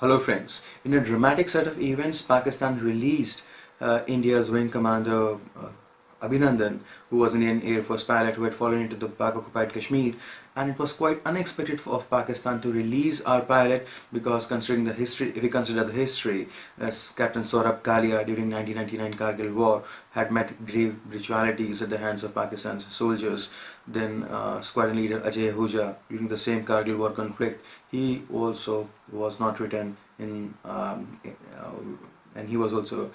Hello friends, in a dramatic set of events, Pakistan released India's wing commander Abhinandan, who was an Indian Air Force pilot who had fallen into the Pak-occupied Kashmir, and it was quite unexpected of Pakistan to release our pilot because considering the history, if we consider the history, as Captain Saurabh Kalia during 1999 Kargil War had met grave brutalities at the hands of Pakistan's soldiers, then squadron leader Ajay Ahuja during the same Kargil War conflict, he also was not returned and he was also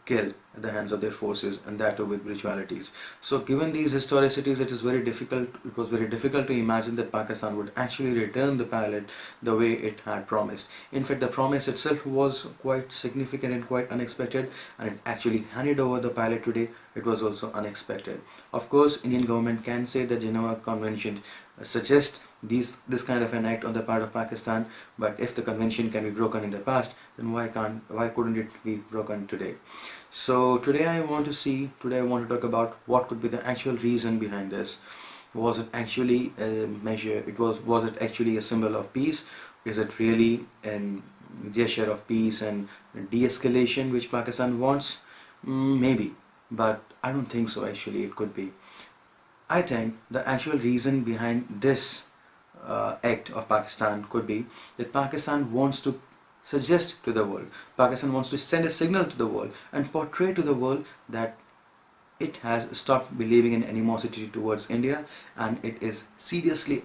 killed at the hands of their forces, and that too with brutalities. So given these historicities, it was very difficult to imagine that Pakistan would actually return the pilot the way it had promised. In fact, the promise itself was quite significant and quite unexpected, and it actually handed over the pilot today. It was also unexpected. Of course, Indian government can say the Geneva Convention suggests this kind of an act on the part of Pakistan, but if the convention can be broken in the past, then why couldn't it be broken today? So today I want to talk about what could be the actual reason behind this. Was it actually a measure? Was it actually a symbol of peace? Is it really a gesture of peace and de-escalation which Pakistan wants? Maybe, but I don't think so. Actually, it could be. I think the actual reason behind this act of Pakistan could be that Pakistan wants to suggest to the world, Pakistan wants to send a signal to the world and portray to the world that it has stopped believing in animosity towards India, and it is seriously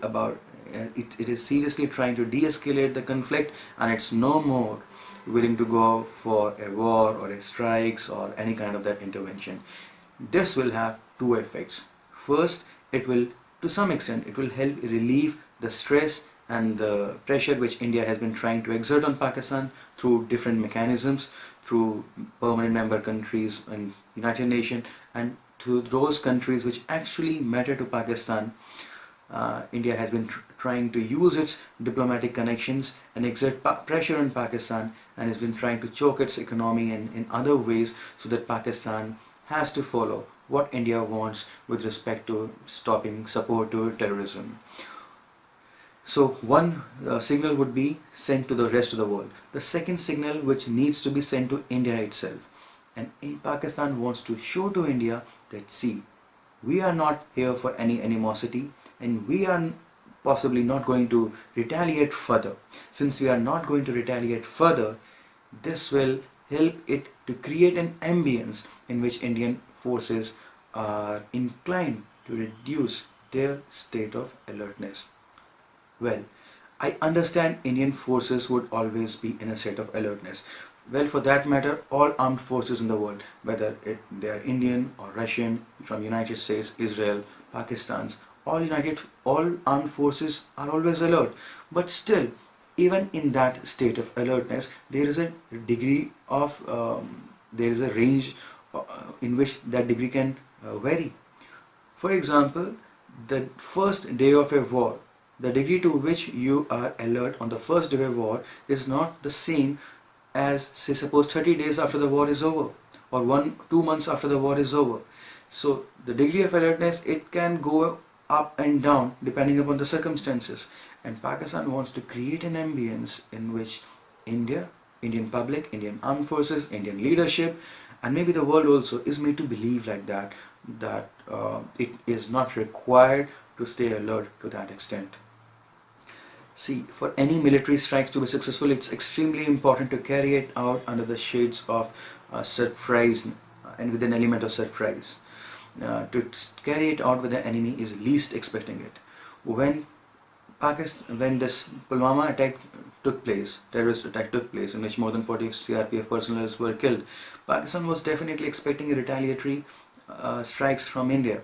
it is seriously trying to de-escalate the conflict, and it's no more willing to go for a war or a strikes or any kind of that intervention. This will have two effects. First, it will, to some extent, it will help relieve the stress and the pressure which India has been trying to exert on Pakistan through different mechanisms, through permanent member countries and United Nations, and to those countries which actually matter to Pakistan. India has been trying to use its diplomatic connections and exert pressure on Pakistan, and has been trying to choke its economy and in other ways, so that Pakistan has to follow what India wants with respect to stopping support to terrorism. So one signal would be sent to the rest of the world. The second signal which needs to be sent to India itself. And Pakistan wants to show to India that, see, we are not here for any animosity, and we are possibly not going to retaliate further. Since we are not going to retaliate further, this will help it to create an ambience in which Indian forces are inclined to reduce their state of alertness. Well, I understand Indian forces would always be in a state of alertness. Well, for that matter, all armed forces in the world, whether they are Indian or Russian, from United States, Israel, Pakistan's, all armed forces are always alert. But still, even in that state of alertness, there is a degree of, there is a range in which that degree can vary. For example, the first day of a war, the degree to which you are alert on the first day of war is not the same as, say, suppose 30 days after the war is over, or 2 months after the war is over. So the degree of alertness, it can go up and down depending upon the circumstances. And Pakistan wants to create an ambience in which India, Indian public, Indian armed forces, Indian leadership, and maybe the world also is made to believe like that it is not required to stay alert to that extent. See, for any military strikes to be successful, it's extremely important to carry it out under the shades of surprise and with an element of surprise. To carry it out where the enemy is least expecting it. When this Pulwama attack took place, terrorist attack took place, in which more than 40 CRPF personnel were killed, Pakistan was definitely expecting a retaliatory strikes from India,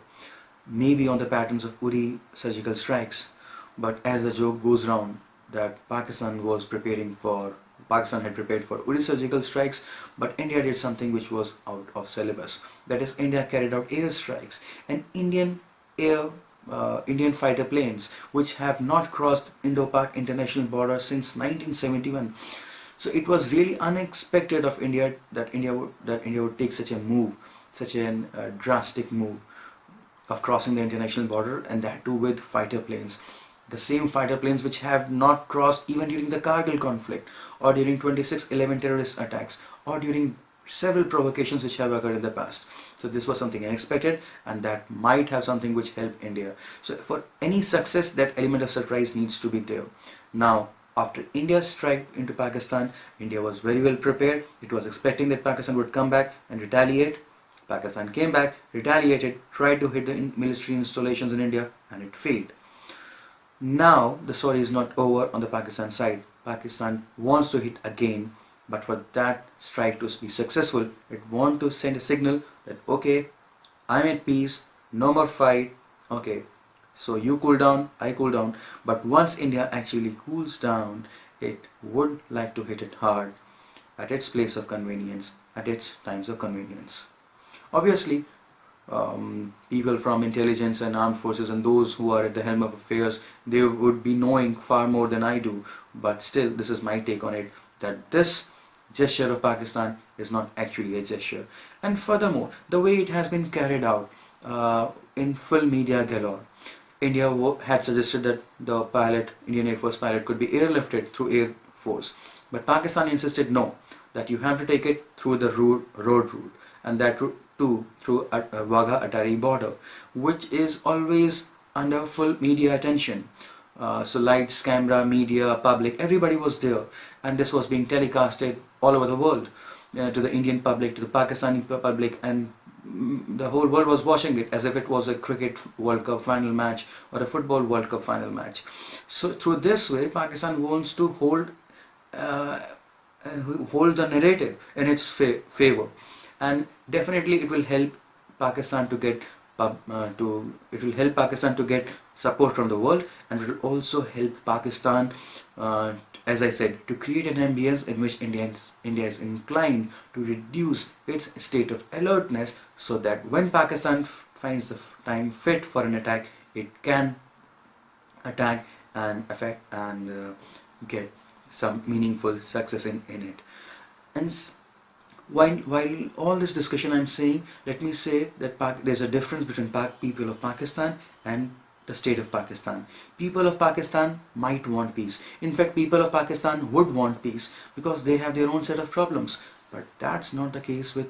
maybe on the patterns of Uri surgical strikes. But as the joke goes round that Pakistan had prepared for Uri surgical strikes, but India did something which was out of syllabus. That is, India carried out air strikes, and Indian fighter planes which have not crossed Indo-Pak international border since 1971. So it was really unexpected of India that India would take such a move, such a drastic move of crossing the international border, and that too with fighter planes. The same fighter planes which have not crossed even during the Kargil conflict, or during 26/11 terrorist attacks, or during several provocations which have occurred in the past. So this was something unexpected, and that might have something which helped India. So for any success, that element of surprise needs to be there. Now, after India's strike into Pakistan, India was very well prepared. It was expecting that Pakistan would come back and retaliate. Pakistan came back, retaliated, tried to hit the military installations in India, and it failed. Now the story is not over on the Pakistan side. Pakistan wants to hit again, but for that strike to be successful, it wants to send a signal that okay, I'm at peace, no more fight, okay, so you cool down, I cool down. But once India actually cools down, it would like to hit it hard at its place of convenience, at its times of convenience. Obviously, people from intelligence and armed forces and those who are at the helm of affairs, they would be knowing far more than I do, but still this is my take on it, that this gesture of Pakistan is not actually a gesture. And furthermore, the way it has been carried out in full media galore, India had suggested that the pilot, Indian Air Force pilot, could be airlifted through Air Force, but Pakistan insisted no, that you have to take it through the road route, and that route through Wagha Atari border, which is always under full media attention. So lights, camera, media, public, everybody was there, and this was being telecasted all over the world, to the Indian public, to the Pakistani public, and the whole world was watching it as if it was a cricket World Cup final match or a football World Cup final match. So through this way, Pakistan wants to hold the narrative in its favor, and definitely it will help Pakistan to get support from the world, and it will also help Pakistan, as I said, to create an ambience in which India is inclined to reduce its state of alertness, so that when Pakistan finds the time fit for an attack, it can attack and affect and get some meaningful success in it. And while all this discussion I'm saying, let me say that there's a difference between people of Pakistan and the state of Pakistan. People of Pakistan might want peace. In fact, people of Pakistan would want peace because they have their own set of problems. But that's not the case with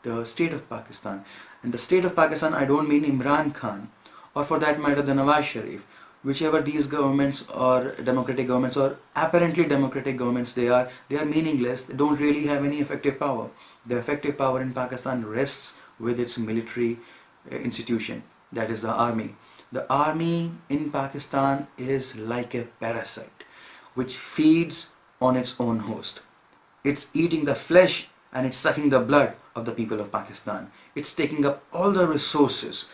the state of Pakistan. And the state of Pakistan, I don't mean Imran Khan, or for that matter the Nawaz Sharif. Whichever these governments or democratic governments or apparently democratic governments they are meaningless. They don't really have any effective power. The effective power in Pakistan rests with its military institution, that is the army. The army in Pakistan is like a parasite which feeds on its own host. It's eating the flesh and it's sucking the blood of the people of Pakistan. It's taking up all the resources,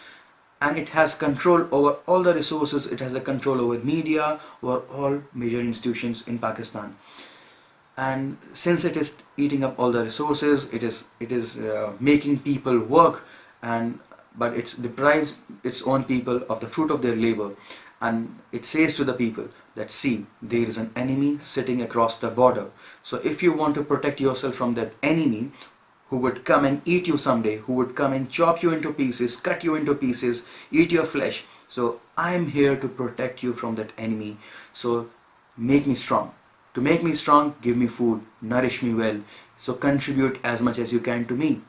and it has control over all the resources. It has a control over media, over all major institutions in Pakistan. And since it is eating up all the resources, it is making people work, but it deprives its own people of the fruit of their labor. And it says to the people that, see, there is an enemy sitting across the border. So if you want to protect yourself from that enemy, who would come and eat you someday, who would come and chop you into pieces, cut you into pieces, eat your flesh. So I am here to protect you from that enemy. So make me strong. To make me strong, give me food, nourish me well. So contribute as much as you can to me.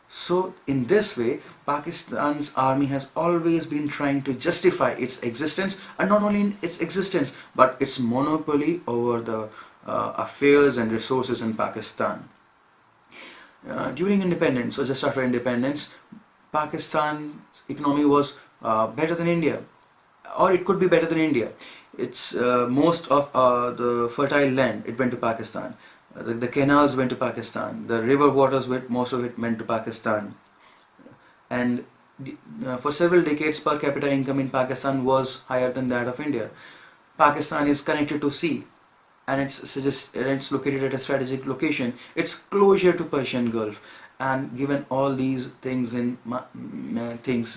So in this way, Pakistan's army has always been trying to justify its existence, and not only its existence, but its monopoly over the affairs and resources in Pakistan. During independence, or just after independence, Pakistan's economy was better than India, or it could be better than India. It's most of the fertile land, it went to Pakistan. The canals went to Pakistan. The river waters, most of it went to Pakistan. And for several decades, per capita income in Pakistan was higher than that of India. Pakistan is connected to sea, and it's located at a strategic location. It's closer to Persian Gulf, and given all these things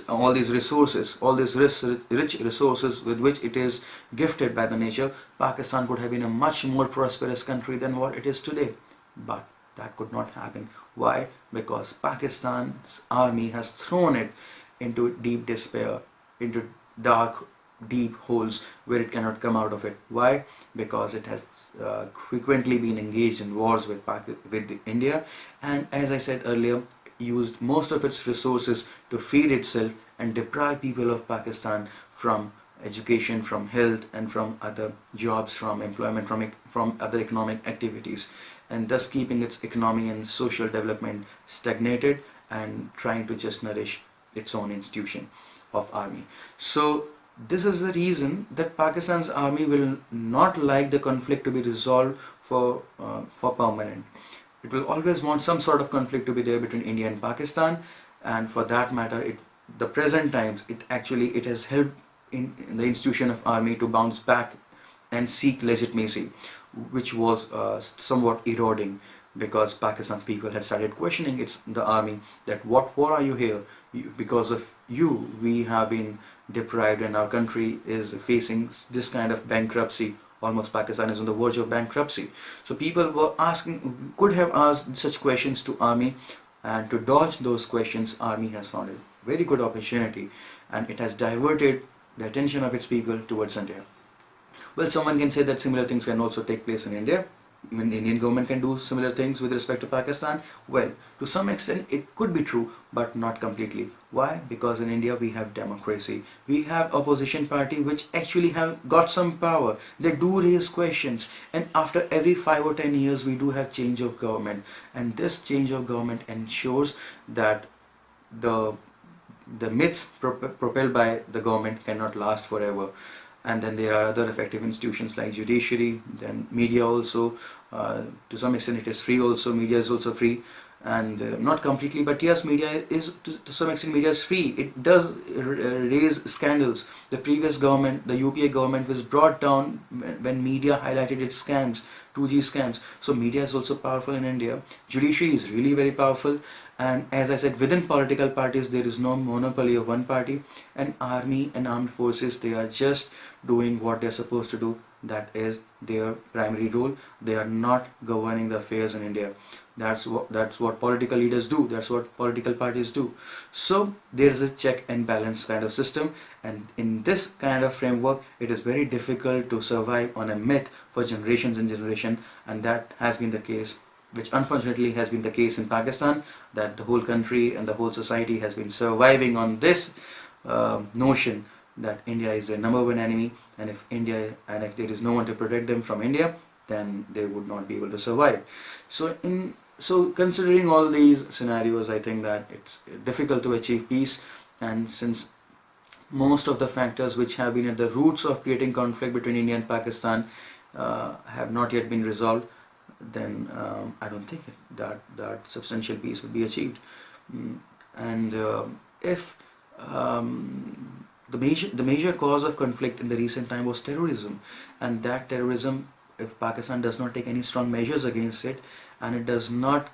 all these resources, all these rich resources with which it is gifted by the nature, Pakistan could have been a much more prosperous country than what it is today. But that could not happen. Why? Because Pakistan's army has thrown it into deep despair, into dark deep holes where it cannot come out of it. Why? Because it has frequently been engaged in wars with India, and as I said earlier, used most of its resources to feed itself and deprive people of Pakistan from education, from health, and from other jobs, from employment, from other economic activities, and thus keeping its economy and social development stagnated and trying to just nourish its own institution of army. So this is the reason that Pakistan's army will not like the conflict to be resolved for permanent. It will always want some sort of conflict to be there between India and Pakistan, and for that matter, the present times it has helped in the institution of army to bounce back and seek legitimacy, which was somewhat eroding, because Pakistan's people had started questioning the army, that what for are you here? Because of you, we have been deprived and our country is facing this kind of bankruptcy. Almost Pakistan is on the verge of bankruptcy. So people were asking, could have asked such questions to army, and to dodge those questions, army has found a very good opportunity, and it has diverted the attention of its people towards India. Well, someone can say that similar things can also take place in India. Even Indian government can do similar things with respect to Pakistan. Well, to some extent it could be true, but not completely. Why? Because in India we have democracy. We have opposition party which actually have got some power. They do raise questions, and after every 5 or 10 years we do have change of government, and this change of government ensures that the myths propelled by the government cannot last forever. And then there are other effective institutions like judiciary, then media also, to some extent it is free also, media is also free, and not completely, but yes, media is to some extent media is free. It does raise scandals. The previous government, the UPA government, was brought down when media highlighted its scams, 2G scams. So media is also powerful in India. Judiciary is really very powerful, and as I said, within political parties there is no monopoly of one party, and army and armed forces, they are just doing what they are supposed to do. That is their primary role. They are not governing the affairs in India. That's what political leaders do. That's what political parties do. So there is a check and balance kind of system, and in this kind of framework, it is very difficult to survive on a myth for generations and generations, and that has been the case, which unfortunately has been the case in Pakistan, that the whole country and the whole society has been surviving on this notion that India is their number one enemy, and if there is no one to protect them from India, then they would not be able to survive. So considering all these scenarios, I think that it's difficult to achieve peace, and since most of the factors which have been at the roots of creating conflict between India and Pakistan have not yet been resolved, then I don't think that substantial peace will be achieved. And if the major cause of conflict in the recent time was terrorism, and that terrorism, if Pakistan does not take any strong measures against it, and it does not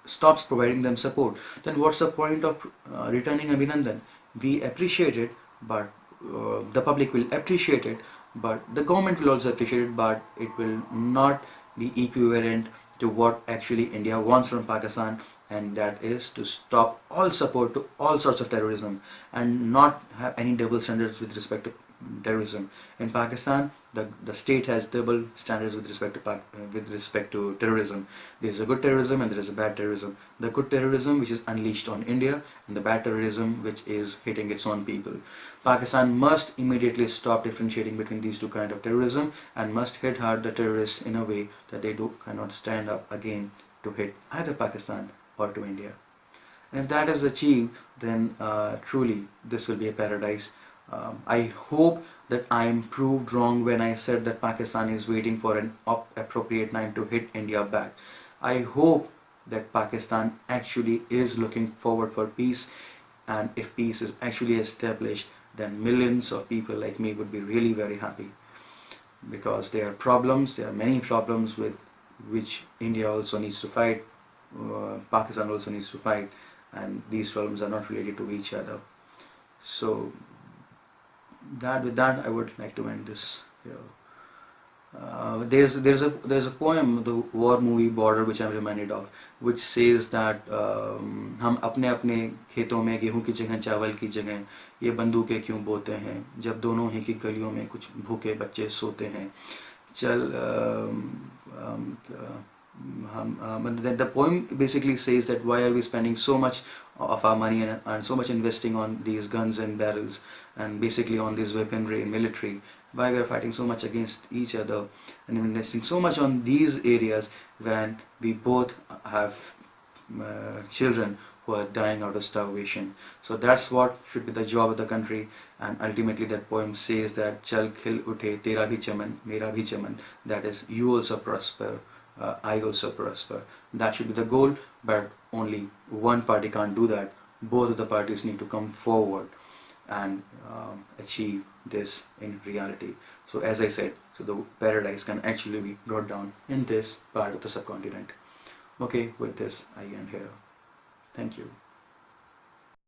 stops providing them support, then what's the point of returning Abhinandan? We appreciate it, but the public will appreciate it, but the government will also appreciate it, but it will not be equivalent to what actually India wants from Pakistan, and that is to stop all support to all sorts of terrorism and not have any double standards with respect to terrorism. In Pakistan, the state has double standards with respect to terrorism. There is a good terrorism and there is a bad terrorism. The good terrorism which is unleashed on India, and the bad terrorism which is hitting its own people. Pakistan must immediately stop differentiating between these two kinds of terrorism, and must hit hard the terrorists in a way that they cannot stand up again to hit either Pakistan or to India. And if that is achieved, then truly this will be a paradise. I hope that I am proved wrong when I said that Pakistan is waiting for an appropriate time to hit India back. I hope that Pakistan actually is looking forward for peace, and if peace is actually established, then millions of people like me would be really very happy, because there are many problems with which India also needs to fight, Pakistan also needs to fight, and these problems are not related to each other. So with that I would like to end this here. there's a poem, the war movie Border, which I'm reminded of, which says that हम अपने अपने खेतों में गेहूं की जगह चावल की जगह ये बंदूकें क्यों बोते हैं, जब दोनों ही की गलियों में कुछ भूखे बच्चे सोते हैं. चल the poem basically says that why are we spending so much of our money and so much investing on these guns and barrels and basically on this weaponry and military, why we are fighting so much against each other and investing so much on these areas when we both have children who are dying out of starvation. So that's what should be the job of the country, and ultimately that poem says that chal khil uthe tera bhi chaman mera bhi chaman, that is, you also prosper, I also prosper. That should be the goal, but only one party can't do that. Both of the parties need to come forward and achieve this in reality. So as I said, so the paradise can actually be brought down in this part of the subcontinent. Okay, with this I end here. Thank you.